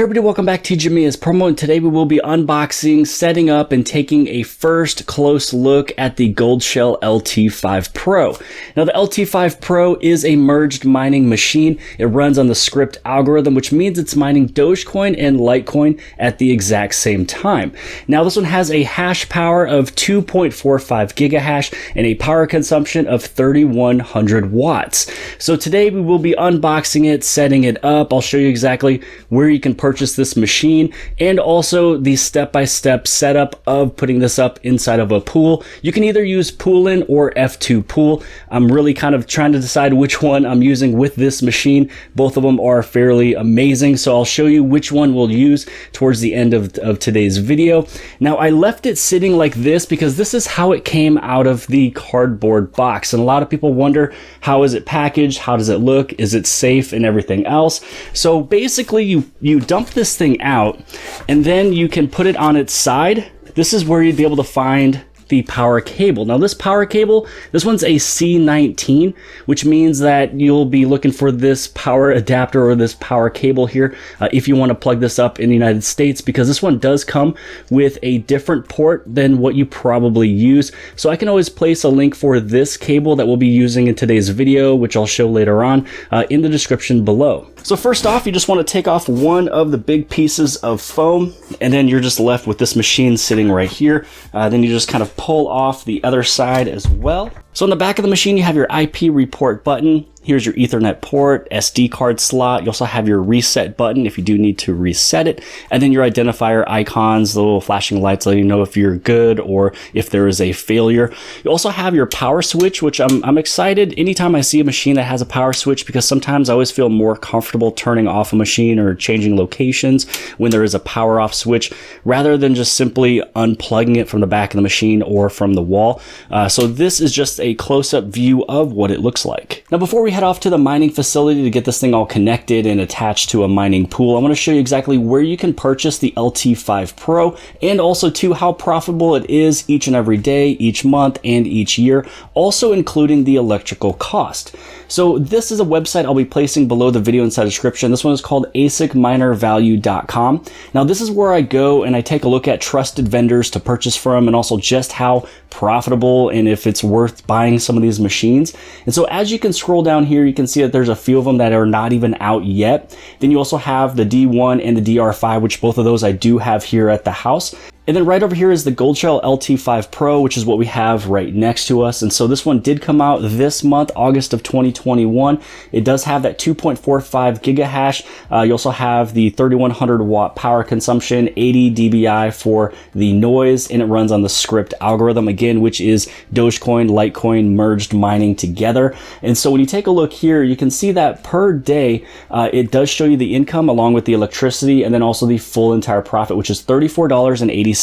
Hey everybody, welcome back to Jamia's Promo, and today we will be unboxing, setting up, and taking a first close look at the Goldshell LT5 Pro. Now the LT5 Pro is a merged mining machine. It runs on the script algorithm, which means it's mining Dogecoin and Litecoin at the exact same time. Now this one has a hash power of 2.45 gigahash and a power consumption of 3,100 watts. So today we will be unboxing it, setting it up. I'll show you exactly where you can purchase this machine and also the step-by-step setup of putting this up inside of a pool. You can either use Poolin or F2 Pool. I'm really kind of trying to decide which one I'm using with this machine. Both of them are fairly amazing, so I'll show you which one we'll use towards the end of today's video. Now I left it sitting like this because this is how it came out of the cardboard box, and a lot of people wonder, how is it packaged, how does it look, is it safe, and everything else. So basically you dump this thing out and then you can put it on its side. This is where you'd be able to find the power cable. Now this power cable, this one's a C19, which means that you'll be looking for this power adapter or this power cable here if you want to plug this up in the United States, because this one does come with a different port than what you probably use. So I can always place a link for this cable that we'll be using in today's video, which I'll show later on in the description below. So first off, you just want to take off one of the big pieces of foam, and then you're just left with this machine sitting right here. Then you just kind of pull off the other side as well. So on the back of the machine, you have your IP report button. Here's your Ethernet port, SD card slot. You also have your reset button if you do need to reset it. And then your identifier icons, the little flashing lights letting you know if you're good or if there is a failure. You also have your power switch, which I'm excited anytime I see a machine that has a power switch, because sometimes I always feel more comfortable turning off a machine or changing locations when there is a power off switch, rather than just simply unplugging it from the back of the machine or from the wall. So this is just a close-up view of what it looks like. Now before we head off to the mining facility to get this thing all connected and attached to a mining pool, I want to show you exactly where you can purchase the LT5 Pro, and also too how profitable it is each and every day, each month, and each year, also including the electrical cost. So this is a website I'll be placing below the video inside the description. This one is called asicminervalue.com. Now this is where I go and I take a look at trusted vendors to purchase from, and also just how profitable and if it's worth buying some of these machines. And so as you can scroll down here, you can see that there's a few of them that are not even out yet. Then you also have the D1 and the DR5, which both of those I do have here at the house. And then right over here is the Goldshell LT5 Pro, which is what we have right next to us. And so this one did come out this month, August of 2021. It does have that 2.45 gigahash. You also have the 3,100 watt power consumption, 80 dBi for the noise, and it runs on the script algorithm again, which is Dogecoin, Litecoin merged mining together. And so when you take a look here, you can see that per day, it does show you the income along with the electricity, and then also the full entire profit, which is $34.86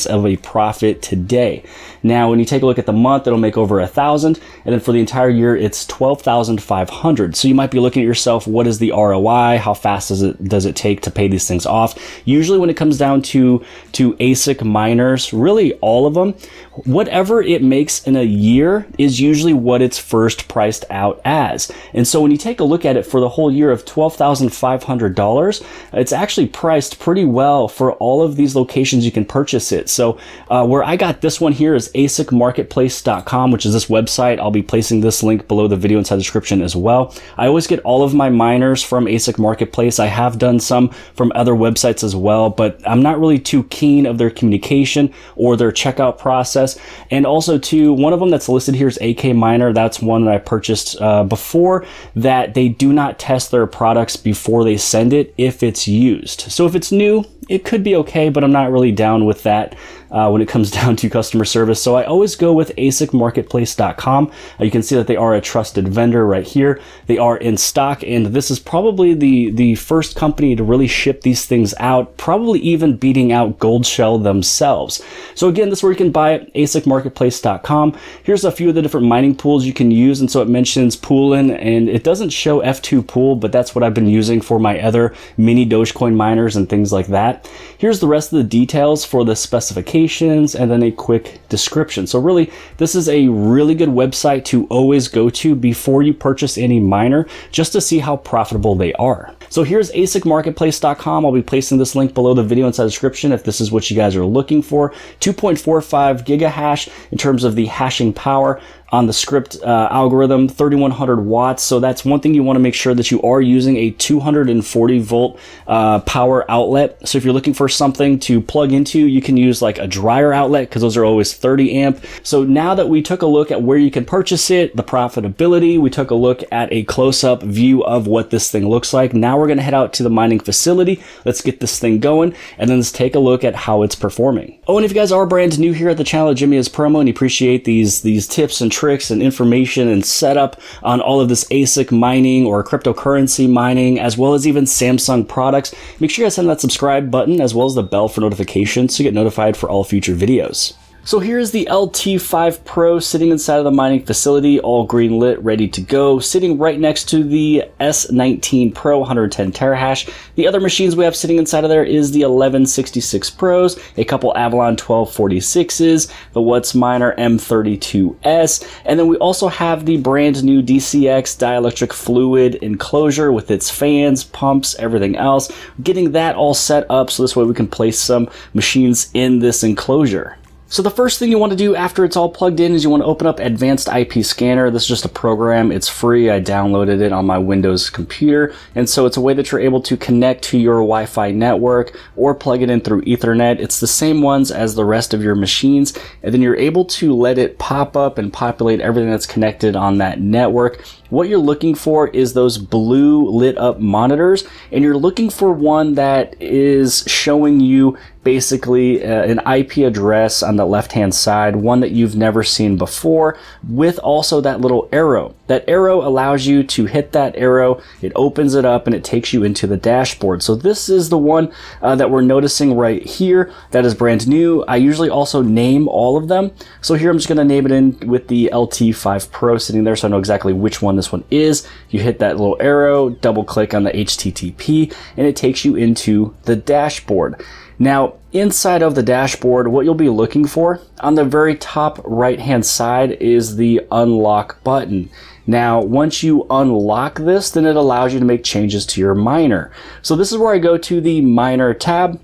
of a profit today. Now, when you take a look at the month, it'll make over 1,000, and then for the entire year, it's 12,500. So you might be looking at yourself, what is the ROI? How fast does it take to pay these things off? Usually, when it comes down to ASIC miners, really all of them, whatever it makes in a year is usually what it's first priced out as. And so when you take a look at it for the whole year of $12,500, it's actually priced pretty well for all of these locations you can purchase it. So where I got this one here is asicmarketplace.com, which is this website. I'll be placing this link below the video inside the description as well. I always get all of my miners from ASIC Marketplace. I have done some from other websites as well, but I'm not really too keen of their communication or their checkout process. And also too, one of them that's listed here is AK Miner. That's one that I purchased before, that they do not test their products before they send it if it's used. So if it's new, it could be okay, but I'm not really down with that when it comes down to customer service. So I always go with asicmarketplace.com. You can see that they are a trusted vendor right here. They are in stock, and this is probably the first company to really ship these things out, probably even beating out Goldshell themselves. So again, this is where you can buy it, asicmarketplace.com. Here's a few of the different mining pools you can use, and so it mentions Poolin, and it doesn't show F2 Pool, but that's what I've been using for my other mini Dogecoin miners and things like that. Here's the rest of the details for the specifications and then a quick description. So really, this is a really good website to always go to before you purchase any miner, just to see how profitable they are. So here's asicmarketplace.com. I'll be placing this link below the video inside the description if this is what you guys are looking for. 2.45 gigahash in terms of the hashing power on the script algorithm, 3100 watts. So that's one thing you want to make sure that you are using a 240 volt power outlet. So if you're looking for something to plug into, you can use like a dryer outlet because those are always 30 amp. So now that we took a look at where you can purchase it, the profitability, we took a look at a close-up view of what this thing looks like. Now we're going to head out to the mining facility. Let's get this thing going and then let's take a look at how it's performing. Oh, and if you guys are brand new here at the channel, Jimmy is Promo, and you appreciate these tips and tricks and information and setup on all of this ASIC mining or cryptocurrency mining, as well as even Samsung products, make sure you guys hit that subscribe button as well as the bell for notifications to get notified for all future videos. So here's the LT5 Pro sitting inside of the mining facility, all green lit, ready to go, sitting right next to the C19 Pro 110 terahash. The other machines we have sitting inside of there is the 1166 Pros, a couple Avalon 1246s, the WhatsMiner M32S, and then we also have the brand new DCX dielectric fluid enclosure with its fans, pumps, everything else. Getting that all set up so this way we can place some machines in this enclosure. So the first thing you want to do after it's all plugged in is you want to open up Advanced IP Scanner. This is just a program. It's free. I downloaded it on my Windows computer. And so it's a way that you're able to connect to your Wi-Fi network or plug it in through Ethernet. It's the same ones as the rest of your machines. And then you're able to let it pop up and populate everything that's connected on that network. What you're looking for is those blue lit up monitors, and you're looking for one that is showing you basically an IP address on the left hand side, one that you've never seen before, with also that little arrow. That arrow allows you to hit that arrow, it opens it up and it takes you into the dashboard. So this is the one that we're noticing right here that is brand new. I usually also name all of them. So here I'm just gonna name it in with the LT5 Pro sitting there so I know exactly which one this one is. You hit that little arrow, double click on the HTTP, and it takes you into the dashboard. Now, inside of the dashboard, what you'll be looking for on the very top right hand side is the unlock button. Now, once you unlock this, then it allows you to make changes to your miner. So this is where I go to the miner tab.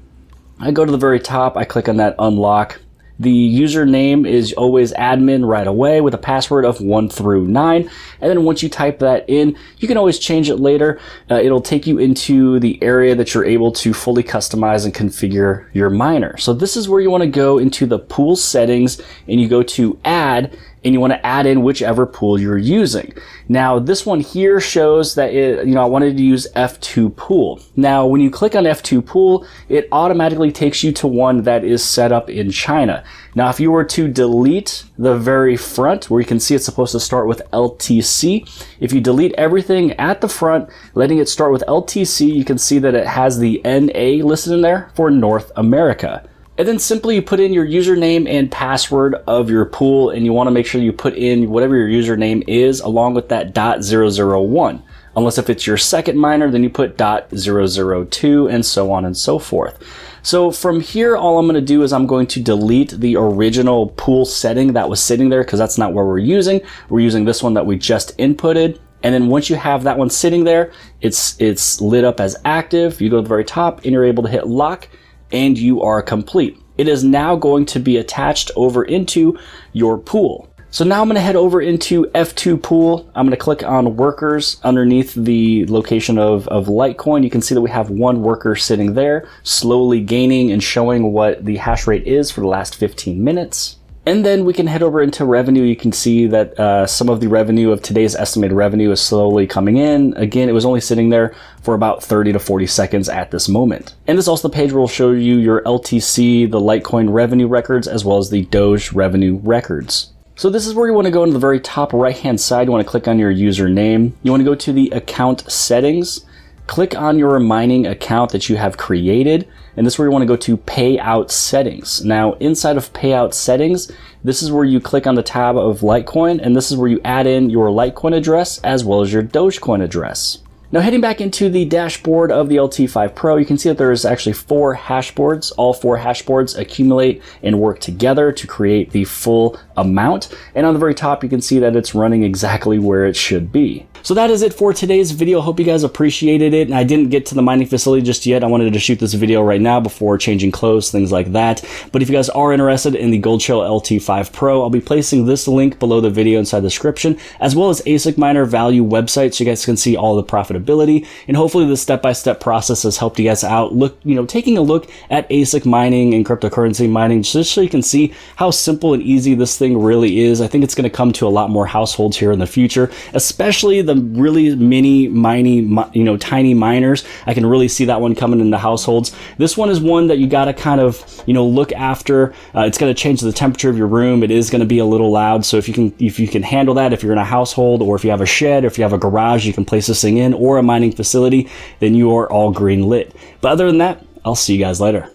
I go to the very top, I click on that unlock. The username is always admin right away with a password of 1 through 9. And then once you type that in, you can always change it later. It'll take you into the area that you're able to fully customize and configure your miner. So this is where you want to go into the pool settings and you go to add, and you want to add in whichever pool you're using. Now this one here shows that I wanted to use F2 pool. Now when you click on F2 pool, it automatically takes you to one that is set up in China. Now if you were to delete the very front where you can see it's supposed to start with LTC, if you delete everything at the front, letting it start with LTC, you can see that it has the NA listed in there for North America. And then simply you put in your username and password of your pool, and you want to make sure you put in whatever your username is along with that .001. Unless if it's your second miner, then you put .002 and so on and so forth. So from here, all I'm going to do is I'm going to delete the original pool setting that was sitting there because that's not what we're using. We're using this one that we just inputted. And then once you have that one sitting there, it's lit up as active. You go to the very top and you're able to hit lock, and you are complete. It is now going to be attached over into your pool. So now I'm going to head over into F2 pool. I'm going to click on workers underneath the location of Litecoin. You can see that we have one worker sitting there, slowly gaining and showing what the hash rate is for the last 15 minutes. And then we can head over into revenue. You can see that some of the revenue of today's estimated revenue is slowly coming in. Again, it was only sitting there for about 30 to 40 seconds at this moment. And this is also the page where we'll show you your LTC, the Litecoin revenue records, as well as the Doge revenue records. So this is where you want to go in the very top right-hand side. You want to click on your username. You want to go to the account settings. Click on your mining account that you have created, and this is where you want to go to payout settings. Now inside of payout settings, this is where you click on the tab of Litecoin, and this is where you add in your Litecoin address as well as your Dogecoin address. Now heading back into the dashboard of the LT5 Pro, you can see that there's actually 4 hash boards. All 4 hash boards accumulate and work together to create the full amount. And on the very top, you can see that it's running exactly where it should be. So that is it for today's video. Hope you guys appreciated it. And I didn't get to the mining facility just yet. I wanted to shoot this video right now before changing clothes, things like that. But if you guys are interested in the Goldshell LT5 Pro, I'll be placing this link below the video inside the description, as well as ASIC miner value website, so you guys can see all the profitability. And hopefully this step-by-step process has helped you guys out. Taking a look at ASIC mining and cryptocurrency mining, just so you can see how simple and easy this thing really is. I think it's going to come to a lot more households here in the future, especially the really mini, tiny miners. I can really see that one coming into households. This one is one that you got to kind of, look after. It's going to change the temperature of your room. It is going to be a little loud. So if you can handle that, if you're in a household, or if you have a shed, or if you have a garage, you can place this thing in, or a mining facility, then you are all green lit. But other than that, I'll see you guys later.